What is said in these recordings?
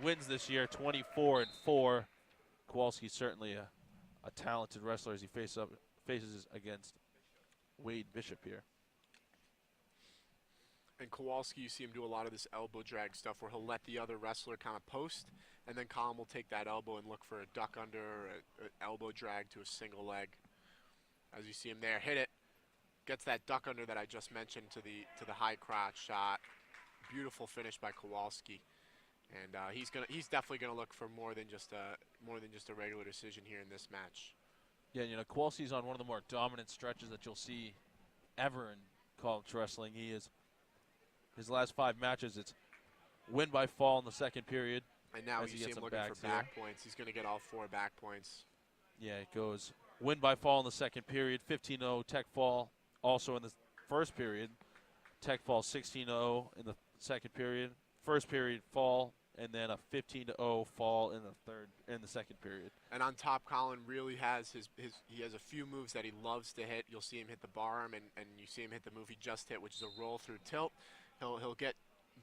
wins this year, 24-4. Kowalski's certainly a talented wrestler as he faces against Wade Bishop here. And Kowalski, you see him do a lot of this elbow drag stuff where he'll let the other wrestler kind of post, and then Colin will take that elbow and look for a duck under or an elbow drag to a single leg. As you see him there, hit it, gets that duck under that I just mentioned to the high crotch shot. Beautiful finish by Kowalski, and he's definitely gonna look for more than just a regular decision here in this match. Yeah, you know, Kowalski's on one of the more dominant stretches that you'll see ever in college wrestling. His last 5 matches, it's win by fall in the second period. And now you see him looking for back points. He's going to get all 4 back points. Yeah, it goes win by fall in the second period, 15-0 tech fall also in the first period. Tech fall 16-0 in the second period. First period fall, and then a 15-0 fall in the second period. And on top, Colin really has he has a few moves that he loves to hit. You'll see him hit the bar arm, and you see him hit the move he just hit, which is a roll through tilt. He'll get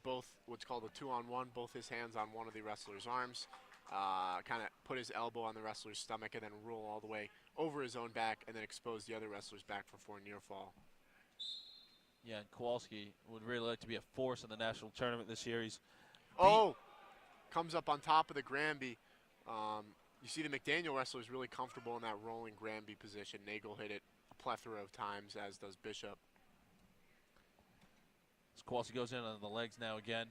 both what's called a 2-on-1, both his hands on one of the wrestler's arms, kind of put his elbow on the wrestler's stomach, and then roll all the way over his own back, and then expose the other wrestler's back for 4 near fall. Yeah, and Kowalski would really like to be a force in the national tournament this year. Comes up on top of the Granby. You see the McDaniel wrestler is really comfortable in that rolling Granby position. Nagel hit it a plethora of times, as does Bishop. As Kowalski goes in on the legs now again,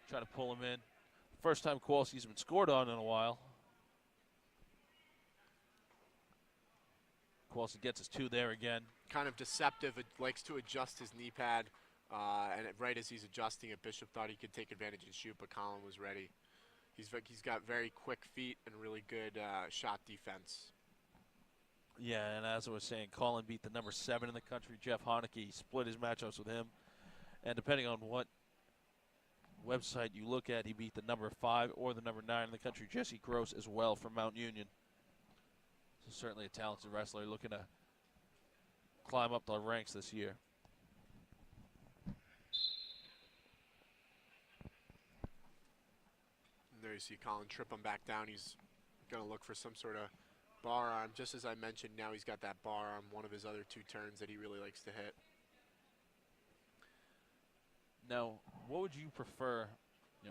trying to pull him in. First time Kowalski's been scored on in a while. Kowalski gets his 2 there again. Kind of deceptive. It likes to adjust his knee pad, and right as he's adjusting it, Bishop thought he could take advantage and shoot, but Colin was ready. He's got very quick feet and really good shot defense. Yeah, and as I was saying, Colin beat the number 7 in the country, Jeff Haneke. He split his matchups with him. And depending on what website you look at, he beat the number 5 or the number 9 in the country, Jesse Gross, as well from Mount Union. So certainly a talented wrestler looking to climb up the ranks this year. And there you see Colin trip him back down. He's going to look for some sort of bar arm. Just as I mentioned, now he's got that bar arm, one of his other 2 turns that he really likes to hit. Now, what would you prefer,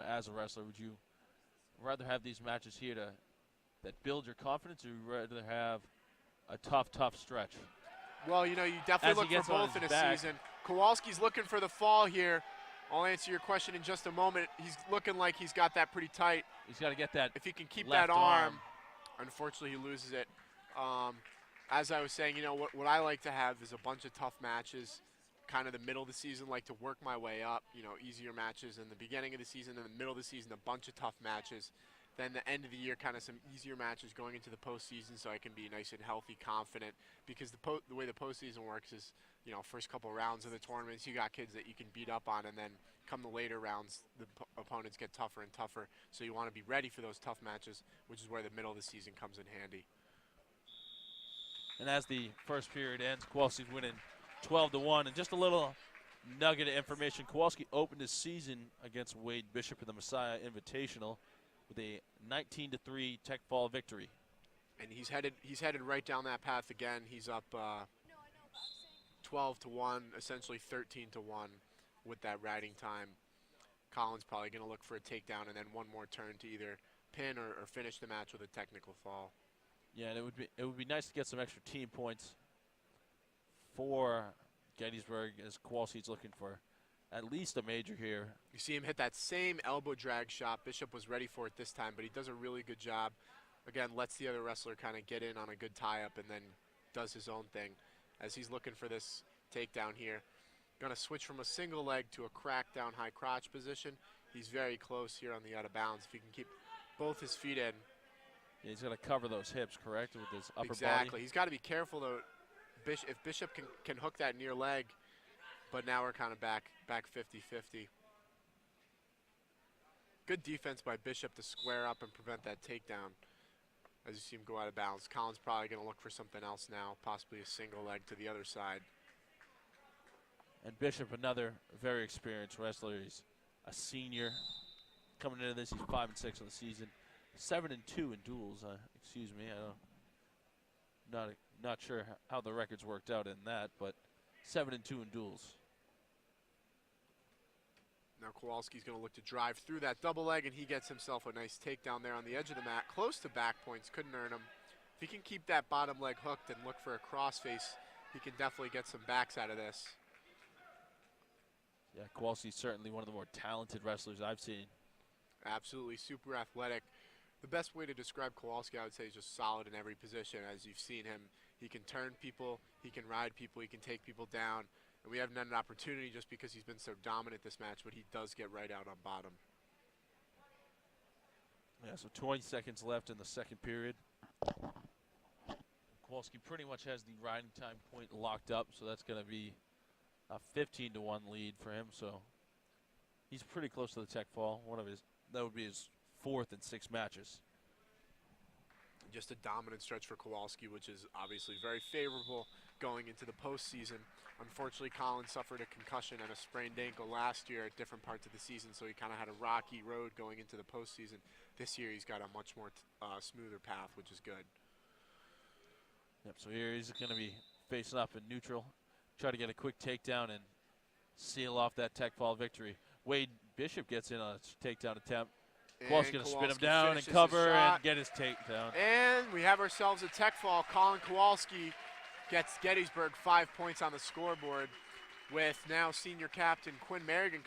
as a wrestler? Would you rather have these matches here that build your confidence, or would you rather have a tough stretch? Well, you definitely look for both in a season. Kowalski's looking for the fall here. I'll answer your question in just a moment. He's looking like he's got that pretty tight. He's got to get that. If he can keep that arm, unfortunately he loses it. As I was saying, what I like to have is a bunch of tough matches. Kind of the middle of the season, like to work my way up, easier matches in the beginning of the season, and the middle of the season, a bunch of tough matches. Then the end of the year, kind of some easier matches going into the postseason, so I can be nice and healthy, confident. Because the way the postseason works is, first couple rounds of the tournaments, you got kids that you can beat up on, and then come the later rounds, the opponents get tougher and tougher. So you want to be ready for those tough matches, which is where the middle of the season comes in handy. And as the first period ends, Kowalski's winning 12-1, and just a little nugget of information. Kowalski opened his season against Wade Bishop in the Messiah Invitational with a 19-3 tech fall victory. And he's headed right down that path again. He's up 12-1, essentially 13-1 with that riding time. Colin's probably going to look for a takedown and then one more turn to either pin or finish the match with a technical fall. Yeah, and it would be nice to get some extra team points for Gettysburg, as Kowalski's looking for at least a major here. You see him hit that same elbow drag shot. Bishop was ready for it this time, but he does a really good job. Again, lets the other wrestler kind of get in on a good tie-up and then does his own thing as he's looking for this takedown here. Going to switch from a single leg to a crack down high crotch position. He's very close here on the out of bounds. If he can keep both his feet in. Yeah, he's going to cover those hips, correct, with his upper body? Exactly. He's got to be careful, though. If Bishop can hook that near leg, but now we're kind of back 50-50. Good defense by Bishop to square up and prevent that takedown as you see him go out of bounds. Colin's probably going to look for something else now, possibly a single leg to the other side. And Bishop, another very experienced wrestler. He's a senior coming into this. He's 5-6 on the season, 7-2 in duels. Excuse me, not sure how the records worked out in that, but 7-2 in duels. Now Kowalski's going to look to drive through that double leg, and he gets himself a nice takedown there on the edge of the mat, close to back points, couldn't earn him. If he can keep that bottom leg hooked and look for a crossface, he can definitely get some backs out of this. Yeah, Kowalski's certainly one of the more talented wrestlers I've seen. Absolutely, super athletic. The best way to describe Kowalski, I would say, is just solid in every position. As you've seen him, he can turn people, he can ride people, he can take people down. And we haven't had an opportunity just because he's been so dominant this match, but he does get right out on bottom. Yeah, so 20 seconds left in the second period. Kowalski pretty much has the riding time point locked up, so that's going to be a 15-1 lead for him. So he's pretty close to the tech fall. That would be his 4th in 6 matches. Just a dominant stretch for Kowalski, which is obviously very favorable going into the postseason. Unfortunately, Colin suffered a concussion and a sprained ankle last year at different parts of the season, so he kind of had a rocky road going into the postseason. This year, he's got a much more smoother path, which is good. Yep, so here he's going to be facing up in neutral, try to get a quick takedown and seal off that tech fall victory. Wade Bishop gets in on a takedown attempt. Kowalski's going to spin him down and cover and get his takedown. And we have ourselves a tech fall. Colin Kowalski gets Gettysburg 5 points on the scoreboard, with now senior captain Quinn Merrigan